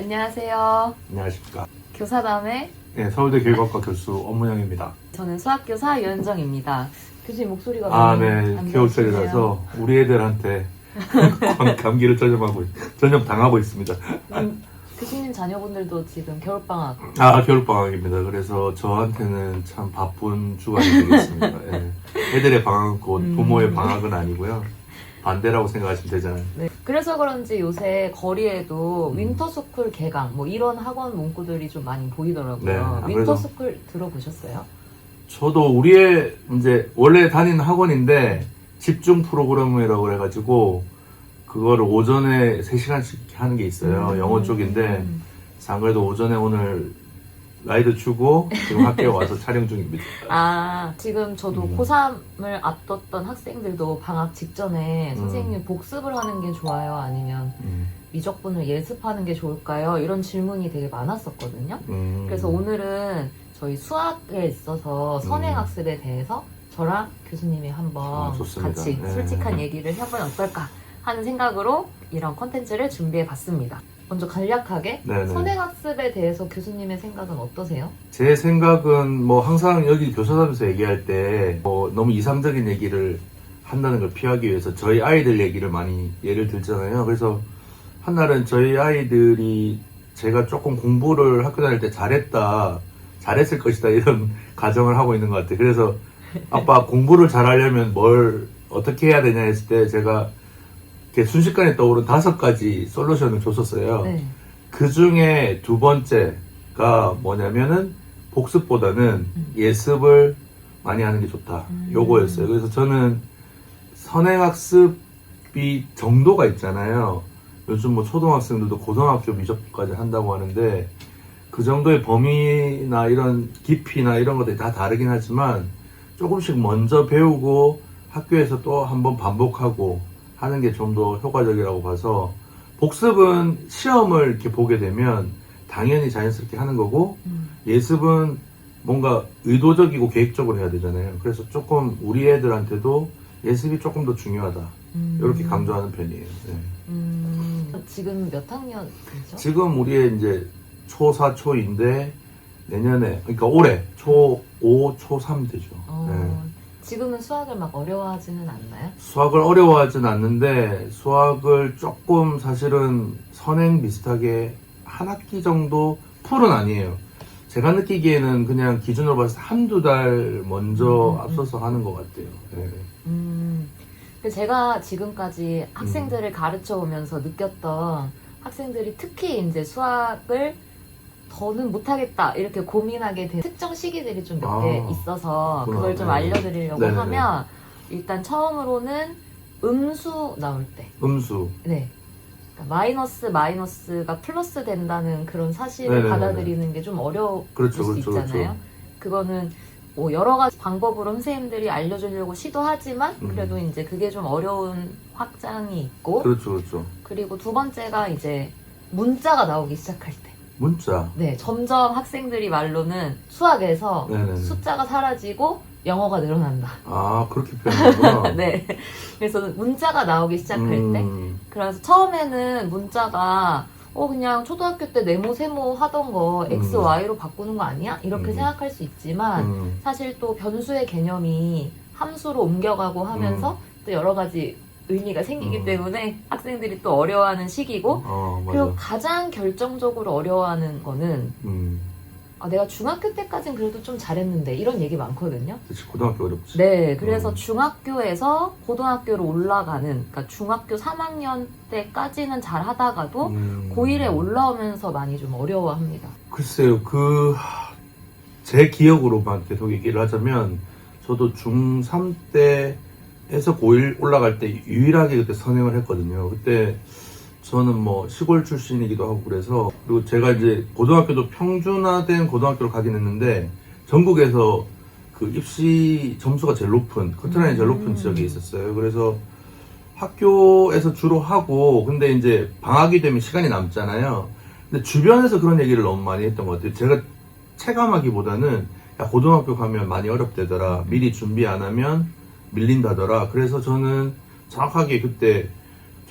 안녕하세요. 안녕하십니까. 교사담의 네, 서울대 교육학과 교수 엄문영입니다. 저는 수학교사 유현정입니다. 교수님 목소리가 많이 네, 안 겨울철이라서 우리 애들한테 감기를 전염당하고 있습니다. 교수님 자녀분들도 지금 겨울방학. 겨울방학입니다. 그래서 저한테는 참 바쁜 주간이 되겠습니다. 예. 애들의 방학은 곧 부모의 방학은 아니고요. 반대라고 생각하시면 되잖아요. 네. 그래서 그런지 요새 거리에도 윈터스쿨 개강 뭐 이런 학원 문구들이 좀 많이 보이더라고요. 네, 윈터스쿨 들어보셨어요? 저도 우리의 이제 원래 다니는 학원인데 집중 프로그램이라고 해가지고 그거를 오전에 3시간씩 하는 게 있어요. 영어 쪽인데 안 그래도 오전에 오늘 라이드 주고 지금 학교에 와서 촬영 중입니다. 지금 저도 고3을 앞뒀던 학생들도 방학 직전에 선생님 복습을 하는 게 좋아요? 아니면 미적분을 예습하는 게 좋을까요? 이런 질문이 되게 많았었거든요. 그래서 오늘은 저희 수학에 있어서 선행학습에 대해서 저랑 교수님이 한번 같이 솔직한 얘기를 해보면 어떨까 하는 생각으로 이런 컨텐츠를 준비해 봤습니다. 먼저 간략하게 선행학습에 대해서 교수님의 생각은 어떠세요? 제 생각은 뭐 항상 여기 교사담에서 얘기할 때 너무 이상적인 얘기를 한다는 걸 피하기 위해서 저희 아이들 얘기를 많이 예를 들잖아요. 그래서 한날은 저희 아이들이 제가 조금 공부를 학교 다닐 때 잘했을 것이다 이런 가정을 하고 있는 것 같아요. 그래서 아빠 공부를 잘하려면 뭘 어떻게 해야 되냐 했을 때 제가 순식간에 떠오른 5가지 솔루션을 줬었어요. 네. 그 중에 두 번째가 뭐냐면은 복습보다는 예습을 많이 하는 게 좋다. 요거였어요. 그래서 저는 선행학습이 정도가 있잖아요. 요즘 뭐 초등학생들도 고등학교 미적까지 한다고 하는데 그 정도의 범위나 이런 깊이나 이런 것들이 다 다르긴 하지만 조금씩 먼저 배우고 학교에서 또 한번 반복하고 하는 게 좀 더 효과적이라고 봐서 복습은 시험을 이렇게 보게 되면 당연히 자연스럽게 하는 거고 예습은 뭔가 의도적이고 계획적으로 해야 되잖아요. 그래서 조금 우리 애들한테도 예습이 조금 더 중요하다. 이렇게 강조하는 편이에요. 네. 지금 몇 학년이죠? 지금 우리의 이제 초4, 초2인데 내년에 그러니까 올해 초5, 초3 되죠. 네. 지금은 수학을 막 어려워하지는 않나요? 수학을 어려워하진 않는데 수학을 조금 사실은 선행 비슷하게 한 학기 정도 풀은 아니에요. 제가 느끼기에는 그냥 기준으로 봤을 때 한두 달 먼저 앞서서 하는 것 같아요. 네. 제가 지금까지 학생들을 가르쳐 오면서 느꼈던 학생들이 특히 이제 수학을 더는 못하겠다 이렇게 고민하게 된 특정 시기들이 좀 몇 개 있어서 그걸 좀 알려드리려고 하면 일단 처음으로는 음수 나올 때 네. 그러니까 마이너스가 플러스 된다는 그런 사실을 받아들이는 게 좀 어려울 수 있잖아요. 그거는 뭐 여러 가지 방법으로 선생님들이 알려주려고 시도하지만 그래도 이제 그게 좀 어려운 확장이 있고 그리고 두 번째가 이제 문자가 나오기 시작할 때 문자? 네, 점점 학생들이 말로는 수학에서 숫자가 사라지고 영어가 늘어난다. 그렇게 표현하구나. 네. 그래서 문자가 나오기 시작할 때 그래서 처음에는 문자가 그냥 초등학교 때 네모 세모 하던 거 X, Y로 바꾸는 거 아니야? 이렇게 생각할 수 있지만 사실 또 변수의 개념이 함수로 옮겨가고 하면서 또 여러 가지 의미가 생기기 때문에 학생들이 또 어려워하는 시기고 그리고 가장 결정적으로 어려워하는 거는 내가 중학교 때까지는 그래도 좀 잘했는데 이런 얘기 많거든요. 그치, 고등학교 어렵지. 네, 그래서 중학교에서 고등학교로 올라가는 그러니까 중학교 3학년 때까지는 잘 하다가도 고1에 올라오면서 많이 좀 어려워합니다. 글쎄요, 제 기억으로만 계속 얘기를 하자면 저도 중3 때에서 고1 올라갈 때 유일하게 그때 선행을 했거든요. 그때 저는 뭐 시골 출신이기도 하고 그래서 그리고 제가 이제 고등학교도 평준화된 고등학교를 가긴 했는데 전국에서 그 입시 점수가 제일 높은 커트라인이 제일 높은 지역에 있었어요. 그래서 학교에서 주로 하고 근데 이제 방학이 되면 시간이 남잖아요. 근데 주변에서 그런 얘기를 너무 많이 했던 것 같아요. 제가 체감하기보다는 야, 고등학교 가면 많이 어렵대더라. 미리 준비 안 하면 밀린다더라. 그래서 저는 정확하게 그때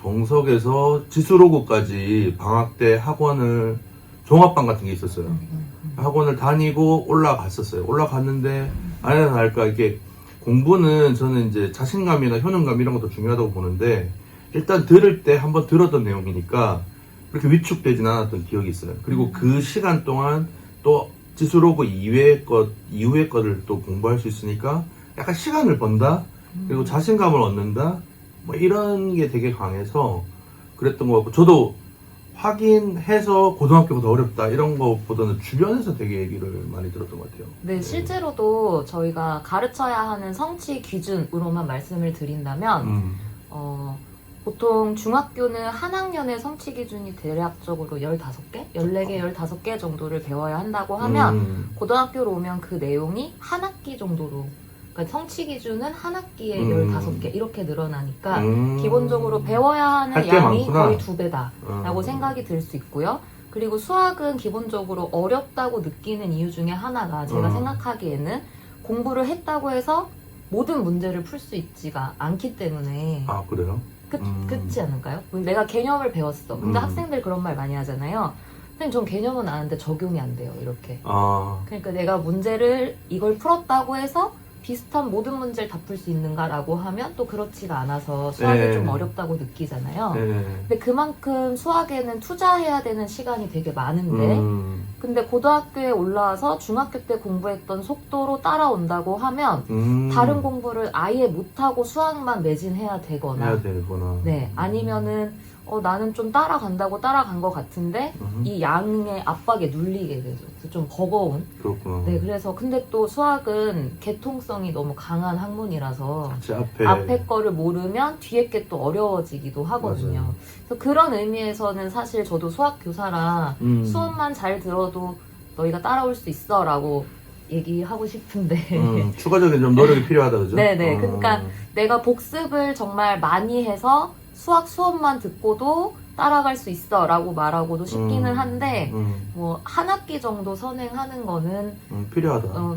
정석에서 지수로그까지 방학 때 학원을 종합반 같은 게 있었어요. 학원을 다니고 올라갔었어요. 올라갔는데 아니나 다를까 이게 공부는 저는 이제 자신감이나 효능감 이런 것도 중요하다고 보는데 일단 들을 때 한번 들었던 내용이니까 그렇게 위축되진 않았던 기억이 있어요. 그리고 그 시간 동안 또 지수로그 이후의 거를 또 공부할 수 있으니까 약간 시간을 번다? 그리고 자신감을 얻는다? 뭐 이런 게 되게 강해서 그랬던 것 같고 저도 확인해서 고등학교보다 어렵다 이런 것보다는 주변에서 되게 얘기를 많이 들었던 것 같아요. 네, 실제로도 저희가 가르쳐야 하는 성취 기준으로만 말씀을 드린다면 보통 중학교는 한 학년의 성취 기준이 대략적으로 15개? 14개, 15개 정도를 배워야 한다고 하면 고등학교로 오면 그 내용이 한 학기 정도로 그러니까 성취 기준은 한 학기에 15개 이렇게 늘어나니까 기본적으로 배워야 하는 할게 양이 많구나. 거의 2배다 라고 생각이 들 수 있고요. 그리고 수학은 기본적으로 어렵다고 느끼는 이유 중에 하나가 제가 생각하기에는 공부를 했다고 해서 모든 문제를 풀 수 있지가 않기 때문에 아 그래요? 그렇지 않을까요? 내가 개념을 배웠어. 근데 학생들 그런 말 많이 하잖아요. 선생님 전 개념은 아는데 적용이 안 돼요. 이렇게. 그러니까 내가 문제를 이걸 풀었다고 해서 비슷한 모든 문제를 다 풀 수 있는가라고 하면 또 그렇지가 않아서 수학이 네. 좀 어렵다고 느끼잖아요. 네. 근데 그만큼 수학에는 투자해야 되는 시간이 되게 많은데 근데 고등학교에 올라와서 중학교 때 공부했던 속도로 따라온다고 하면 다른 공부를 아예 못하고 수학만 매진해야 되거나 해야 되구나. 네, 아니면은 나는 좀 따라간다고 따라간 것 같은데 이 양의 압박에 눌리게 되죠. 그래서 좀 버거운. 그렇구나. 네, 그래서 근데 또 수학은 계통성이 너무 강한 학문이라서 같이 앞에 앞에 거를 모르면 뒤에 게 또 어려워지기도 하거든요. 맞아요. 그래서 그런 의미에서는 사실 저도 수학 교사라 수업만 잘 들어도 너희가 따라올 수 있어라고 얘기하고 싶은데 추가적인 좀 노력이 필요하다 그죠? 네네. 그러니까 내가 복습을 정말 많이 해서 수학 수업만 듣고도 따라갈 수 있어 라고 말하고도 싶기는 한데 뭐 한 학기 정도 선행하는 거는 필요하다.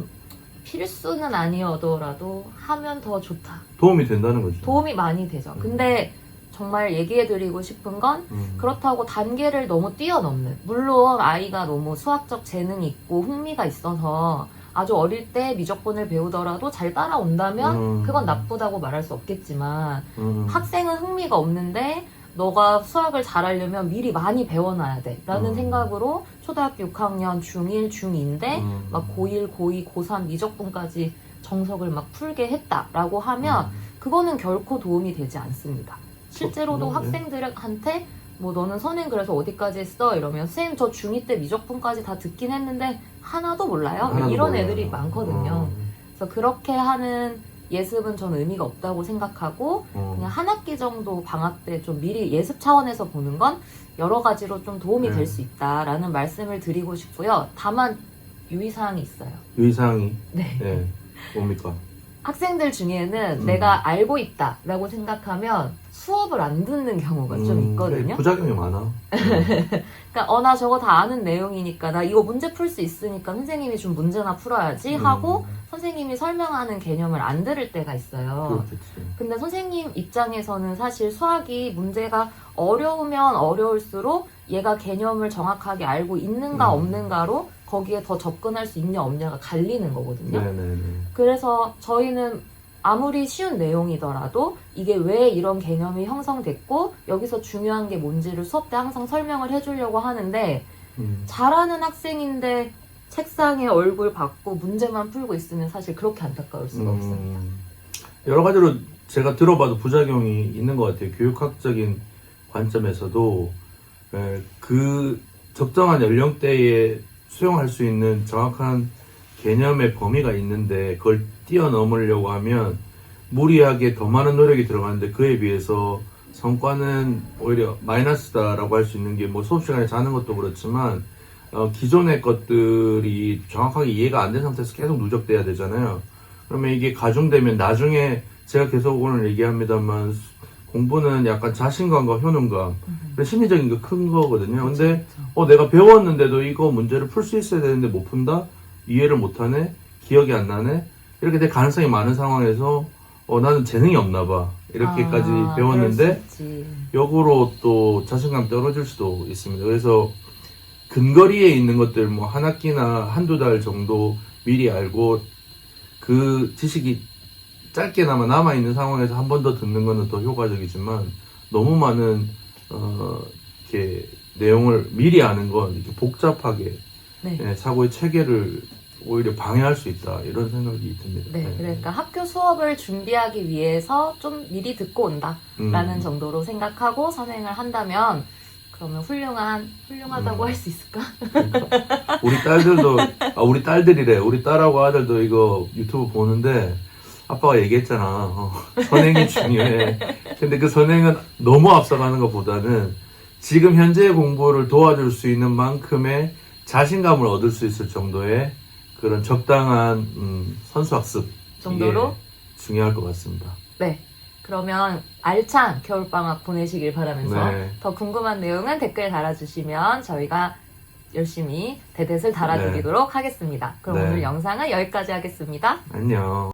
필수는 아니어더라도 하면 더 좋다. 도움이 된다는 거죠. 도움이 많이 되죠. 근데 정말 얘기해드리고 싶은 건 그렇다고 단계를 너무 뛰어넘는, 물론 아이가 너무 수학적 재능이 있고 흥미가 있어서 아주 어릴 때 미적분을 배우더라도 잘 따라온다면 그건 나쁘다고 말할 수 없겠지만 학생은 흥미가 없는데 너가 수학을 잘하려면 미리 많이 배워놔야 돼 라는 생각으로 초등학교 6학년 중1, 중2인데 막 고1, 고2, 고3 미적분까지 정석을 막 풀게 했다라고 하면 그거는 결코 도움이 되지 않습니다. 실제로도 학생들한테 뭐 너는 선행 그래서 어디까지 했어? 이러면 선생님 저 중2 때 미적분까지 다 듣긴 했는데 하나도 몰라요? 하나도 이런 몰라요. 애들이 많거든요. 그래서 그렇게 하는 예습은 저는 의미가 없다고 생각하고 그냥 한 학기 정도 방학 때 좀 미리 예습 차원에서 보는 건 여러 가지로 좀 도움이 될 수 있다라는 말씀을 드리고 싶고요. 다만 유의사항이 있어요. 유의사항이 네. 뭡니까? 학생들 중에는 내가 알고 있다라고 생각하면 수업을 안 듣는 경우가 좀 있거든요. 부작용이 많아. 그러니까 나 저거 다 아는 내용이니까 나 이거 문제 풀 수 있으니까 선생님이 좀 문제나 풀어야지 하고 선생님이 설명하는 개념을 안 들을 때가 있어요. 그렇겠지. 근데 선생님 입장에서는 사실 수학이 문제가 어려우면 어려울수록 얘가 개념을 정확하게 알고 있는가 없는가로 거기에 더 접근할 수 있냐 없냐가 갈리는 거거든요. 네네네. 그래서 저희는 아무리 쉬운 내용이더라도 이게 왜 이런 개념이 형성됐고 여기서 중요한 게 뭔지를 수업 때 항상 설명을 해주려고 하는데 잘하는 학생인데 책상에 얼굴 받고 문제만 풀고 있으면 사실 그렇게 안타까울 수가 없습니다. 여러 가지로 제가 들어봐도 부작용이 있는 것 같아요. 교육학적인 관점에서도 그 적정한 연령대에 수용할 수 있는 정확한 개념의 범위가 있는데 그걸 뛰어넘으려고 하면 무리하게 더 많은 노력이 들어가는데 그에 비해서 성과는 오히려 마이너스다라고 할 수 있는 게 뭐 수업 시간에 자는 것도 그렇지만 기존의 것들이 정확하게 이해가 안 된 상태에서 계속 누적돼야 되잖아요. 그러면 이게 가중되면 나중에 제가 계속 오늘 얘기합니다만 공부는 약간 자신감과 효능감 심리적인 게 큰 거거든요. 근데 내가 배웠는데도 이거 문제를 풀 수 있어야 되는데 못 푼다? 이해를 못 하네? 기억이 안 나네? 이렇게 될 가능성이 많은 상황에서 나는 재능이 없나 봐. 이렇게까지 배웠는데, 그럴 수 있지. 역으로 또 자신감 떨어질 수도 있습니다. 그래서 근거리에 있는 것들 뭐 한 학기나 한두 달 정도 미리 알고 그 지식이 짧게나마 남아있는 상황에서 한 번 더 듣는 거는 더 효과적이지만 너무 많은 이렇게 내용을 미리 아는 건 이렇게 복잡하게 네. 예, 사고의 체계를 오히려 방해할 수 있다 이런 생각이 듭니다. 네, 그러니까 학교 수업을 준비하기 위해서 좀 미리 듣고 온다라는 정도로 생각하고 선행을 한다면 그러면 훌륭하다고 할 수 있을까? 우리 딸들도 우리 딸들이래. 우리 딸하고 아들도 이거 유튜브 보는데 아빠가 얘기했잖아. 선행이 중요해. 근데 그 선행은 너무 앞서가는 것보다는 지금 현재의 공부를 도와줄 수 있는 만큼의 자신감을 얻을 수 있을 정도의 그런 적당한 선수학습 정도로? 이게 중요할 것 같습니다. 네. 그러면 알찬 겨울방학 보내시길 바라면서 네. 더 궁금한 내용은 댓글 달아주시면 저희가 열심히 대댓을 달아드리도록 하겠습니다. 그럼 네. 오늘 영상은 여기까지 하겠습니다. 안녕.